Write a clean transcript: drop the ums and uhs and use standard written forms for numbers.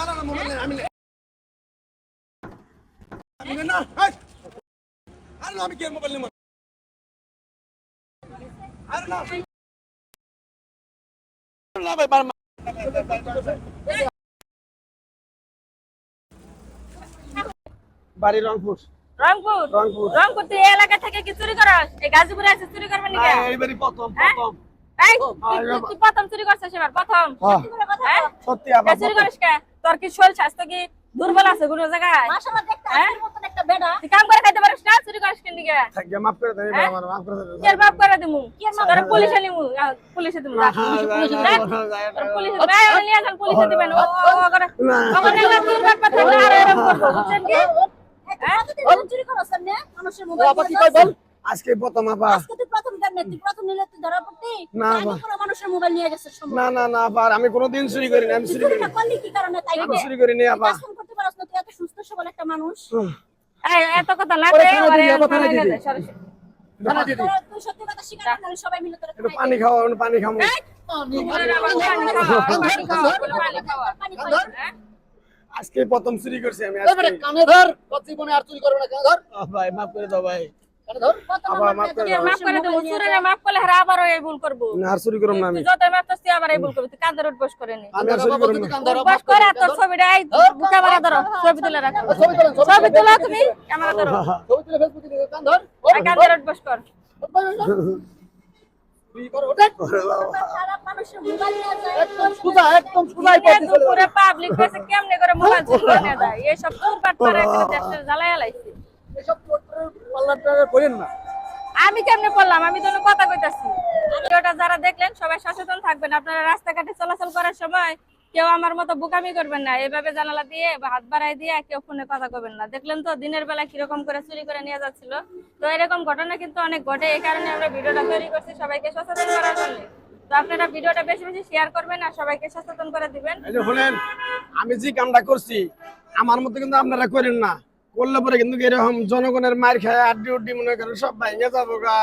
না মোবাইল আমি না আর আমি কি মোবাইল নেব আর না না ভাই বাড়ি রংপুর রংপুর রংপুর রংপুর তুই এই এলাকা থেকে কি চুরি করস? এই গাজীপুরে এসে চুরি করবে নাকি? এইবারই প্রথম এই তুই প্রথম চুরি করছিস এবার প্রথম? সত্যি কে আবার চুরি করিস কে? তোর কি শরীর স্বাস্থ্য কি দুর্বল আছে কোনো জায়গায়? মাশাআল্লাহ দেখতে আজকের মতন একটা বেডা তুই কাম করে খাইতে পারিস না? চুরি করিস কেন দিকে? থাকিয়া মাফ করে দেন আমার মাফ করে দেন কের মাপ করে দিমু? তোর পুলিশে নিমু, পুলিশে দিমু। পুলিশে ভাই নিয়ে যান পুলিশে দিবেন। ও করে ওখানে না তোর ব্যাপার থাকলে আর এরকম করব বুঝছেন কি? চুরি করছ না মানুষের মোবাইল আজকে প্রথম আপা আজকে তুই প্রথম কেমনে তুই প্রথম নিলে তুই ধরা পড়তি না পুরো মানুষের মোবাইল নিয়ে গেছে না না না আপা আমি কোনোদিন চুরি করি না আমি চুরি করি না করলি কি কারণে তাই আমি চুরি করি না আপা কাজ করতে পারছ না তুই এত সুস্থ সবল একটা মানুষ এই এত কথা না কই আরে তুই সত্যি কথা স্বীকার করলে সবাই মিলে তোরা একটু পানি খাও আমি পানি খামু আজকে প্রথম চুরি করছি আমি আজকে কানে ধর কত জীবনে আর চুরি করবে না কানে ধর ভাই মাফ করে দাও ভাই কানে ধর আবার মাফ করে দাও মাফ করে দেবো চুরিরে মাফ করলে হারা আবার এই ভুল করবো না আর চুরি করব না আমি তুই যত মাফ করছিস আবার এই ভুল করবি তুই কাঁধের উঠবস করে নি আমি আর চুরি করব না কান ধর উঠবস করে আর তোর ছবিটা এই ক্যামেরা ধরো ছবি তুলে রাখো ছবি তুলো তুমি ক্যামেরা ধরো ছবি তুলে ফেসবুকে দিও কান ধর কাঁধের উঠবস কর তুই কর ওটা খারাপ মানুষের মোবাইল নিয়ে যায় একদম সুজাই পড়তে চলে পুরো পাবলিক প্লেসে কেমনে করে মোবাইল চুরি করে দেয় এই সব চুরপাট করে দেশের জ্বালায় লাইছে এসব পাল্লাটা করেন না আমি কেমনে বললাম আমি তো কথা কইতাছি ভিডিওটা যারা দেখলেন সবাই সচেতন থাকবেন আপনারা রাস্তাঘাটে চলাচল করার সময় কেউ আমার মতো বোকামি করবেন না এভাবে জানালা দিয়ে বা হাত বাড়াই দিয়ে কেউ ফোনে কথা কবেন না দেখলেন তো দিনের বেলা কিরকম করে চুরি করে নিয়ে যাচ্ছিল তো এরকম ঘটনা কিন্তু অনেক ঘটে এই কারণে আমরা ভিডিওটা তৈরি করছি সবাইকে সচেতন করার জন্য তো আপনারা ভিডিওটা বেশি বেশি শেয়ার করবেন আর সবাইকে সচেতন করে দিবেন এই যে শুনেন আমি যে কামটা করছি আমার মতো কিন্তু আপনারা করেন না করলে পরে কিন্তু এরকম জনগণের মার খায় আড্ডি উড্ডি মনে করেন সব ভাঙে যাবো গা